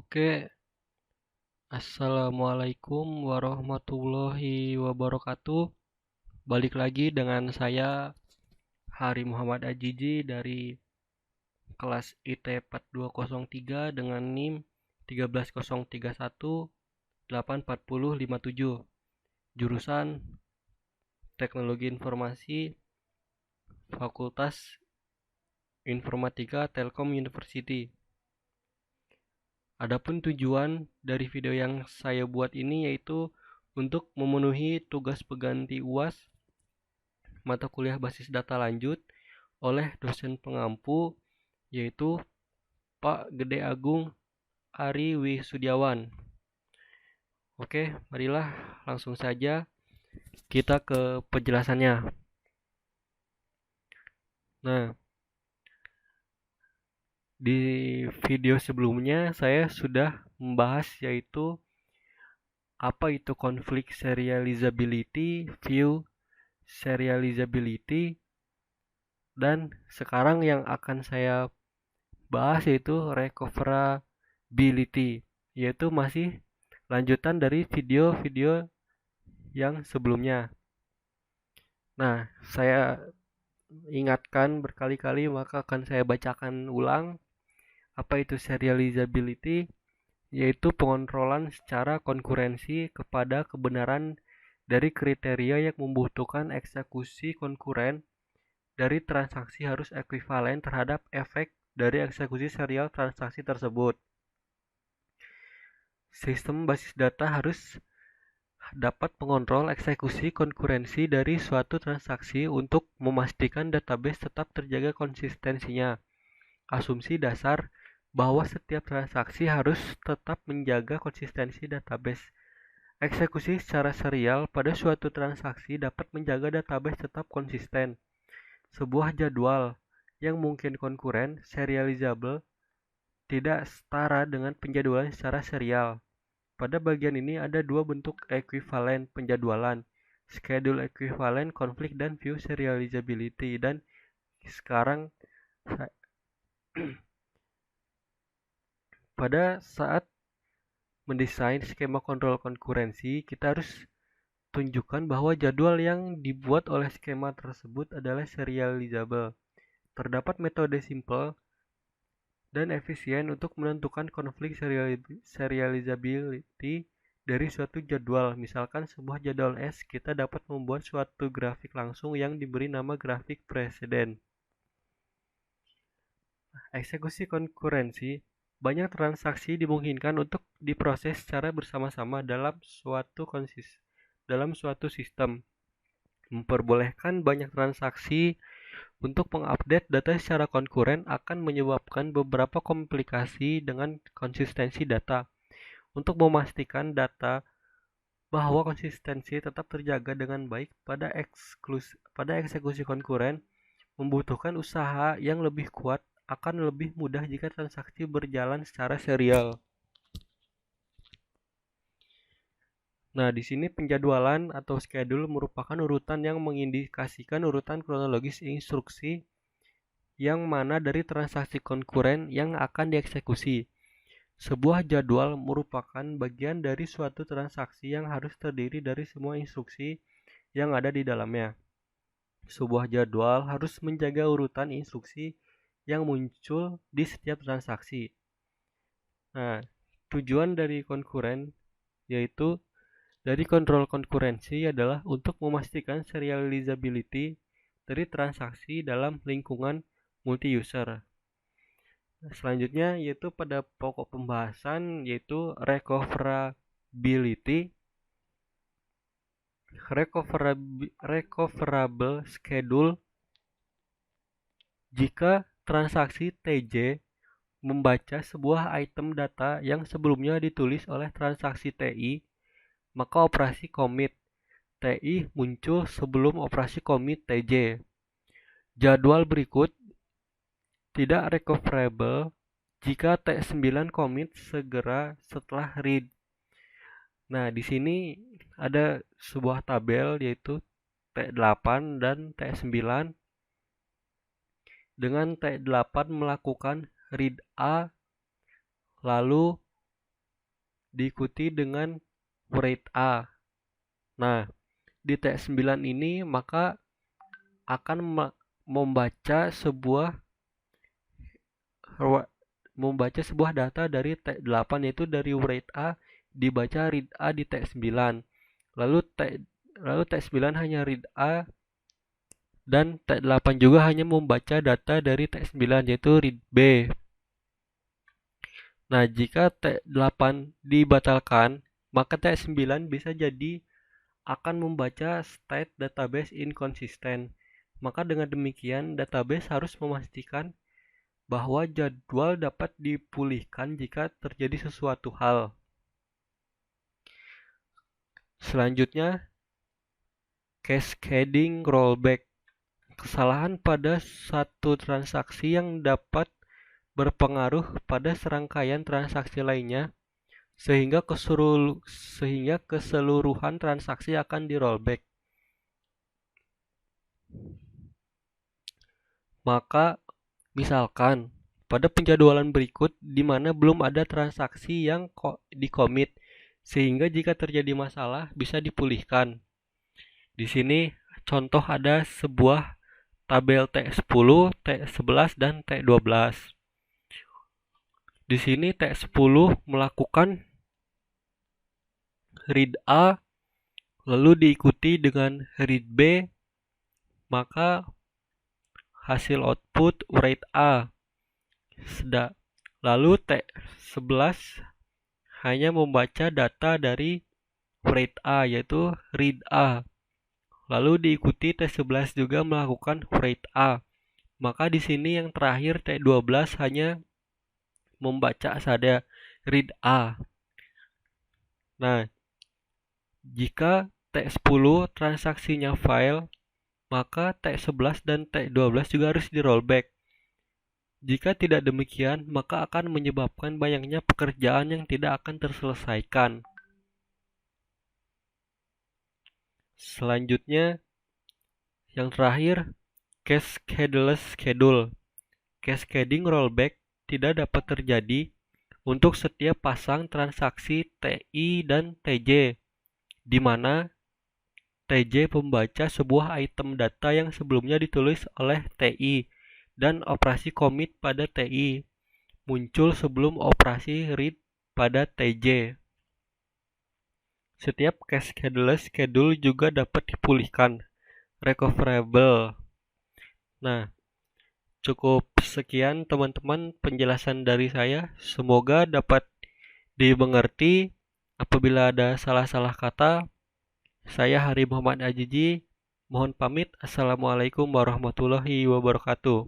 Oke, Assalamualaikum warahmatullahi wabarakatuh. Balik lagi dengan saya Hari Muhammad Ajiji dari kelas IT 4203 dengan NIM 130318457, jurusan Teknologi Informasi, Fakultas Informatika Telkom University. Adapun tujuan dari video yang saya buat ini yaitu untuk memenuhi tugas pengganti UAS mata kuliah basis data lanjut oleh dosen pengampu yaitu Pak Gede Agung Ari Wisudiawan. Oke, marilah langsung saja kita ke penjelasannya. Nah, di video sebelumnya saya sudah membahas yaitu apa itu konflik serializability, view serializability, dan sekarang yang akan saya bahas yaitu recoverability, yaitu masih lanjutan dari video-video yang sebelumnya. Nah, saya ingatkan berkali-kali maka akan saya bacakan ulang apa itu serializability, yaitu pengontrolan secara konkurensi kepada kebenaran dari kriteria yang membutuhkan eksekusi konkuren dari transaksi harus ekuivalen terhadap efek dari eksekusi serial transaksi tersebut. Sistem basis data harus dapat mengontrol eksekusi konkurensi dari suatu transaksi untuk memastikan database tetap terjaga konsistensinya. Asumsi dasar bahwa setiap transaksi harus tetap menjaga konsistensi database. Eksekusi secara serial pada suatu transaksi dapat menjaga database tetap konsisten. Sebuah jadwal yang mungkin konkuren, serializable, tidak setara dengan penjadwalan secara serial. Pada bagian ini ada dua bentuk ekuivalen penjadwalan, schedule equivalent, konflik, dan view serializability. Dan sekarang pada saat mendesain skema kontrol konkurensi, kita harus tunjukkan bahwa jadwal yang dibuat oleh skema tersebut adalah serializable. Terdapat metode simple dan efisien untuk menentukan konflik serializability dari suatu jadwal. Misalkan sebuah jadwal S, kita dapat membuat suatu grafik langsung yang diberi nama grafik preseden. Eksekusi konkurensi, banyak transaksi dimungkinkan untuk diproses secara bersama-sama dalam suatu sistem, memperbolehkan banyak transaksi untuk mengupdate data secara konkuren akan menyebabkan beberapa komplikasi dengan konsistensi data. Untuk memastikan data bahwa konsistensi tetap terjaga dengan baik pada eksekusi konkuren, membutuhkan usaha yang lebih kuat, akan lebih mudah jika transaksi berjalan secara serial. Nah, di sini penjadwalan atau schedule merupakan urutan yang mengindikasikan urutan kronologis instruksi yang mana dari transaksi konkuren yang akan dieksekusi. Sebuah jadwal merupakan bagian dari suatu transaksi yang harus terdiri dari semua instruksi yang ada di dalamnya. Sebuah jadwal harus menjaga urutan instruksi yang muncul di setiap transaksi. Nah, tujuan dari konkuren yaitu dari kontrol konkurensi adalah untuk memastikan serializability dari transaksi dalam lingkungan multi-user. Selanjutnya yaitu pada pokok pembahasan yaitu recoverability. Recoverable schedule jika transaksi TJ membaca sebuah item data yang sebelumnya ditulis oleh transaksi TI, maka operasi commit TI muncul sebelum operasi commit TJ. Jadwal berikut tidak recoverable jika T9 commit segera setelah read. Nah, di sini ada sebuah tabel yaitu T8 dan T9. Dengan T8 melakukan read A, lalu diikuti dengan write A. Nah, di T9 ini maka akan membaca sebuah data dari T8, yaitu dari write A dibaca read A di T9. Lalu T9 hanya read A dan T8 juga hanya membaca data dari T9 yaitu read B. Nah, jika T8 dibatalkan, maka T9 bisa jadi akan membaca state database inconsistent. Maka dengan demikian, database harus memastikan bahwa jadwal dapat dipulihkan jika terjadi sesuatu hal. Selanjutnya, cascading rollback. Kesalahan pada satu transaksi yang dapat berpengaruh pada serangkaian transaksi lainnya, sehingga keseluruhan transaksi akan di rollback. Maka misalkan pada penjadwalan berikut di mana belum ada transaksi yang di-commit, sehingga jika terjadi masalah bisa dipulihkan. Di sini contoh ada sebuah tabel T10, T11 dan T12. Di sini T10 melakukan read A lalu diikuti dengan read B, maka hasil output write A. Lalu T11 hanya membaca data dari write A yaitu read A. Lalu diikuti T11 juga melakukan write A. Maka di sini yang terakhir T12 hanya membaca saja read A. Nah, jika T10 transaksinya fail, maka T11 dan T12 juga harus di rollback. Jika tidak demikian, maka akan menyebabkan banyaknya pekerjaan yang tidak akan terselesaikan. Selanjutnya, yang terakhir, cascadeless schedule. Cascading rollback tidak dapat terjadi untuk setiap pasang transaksi TI dan TJ, di mana TJ membaca sebuah item data yang sebelumnya ditulis oleh TI dan operasi commit pada TI muncul sebelum operasi read pada TJ. Setiap cascadeless schedule juga dapat dipulihkan, recoverable. Nah, cukup sekian teman-teman penjelasan dari saya. Semoga dapat dimengerti. Apabila ada salah-salah kata, saya Hari Muhammad Ajiji mohon pamit. Assalamualaikum warahmatullahi wabarakatuh.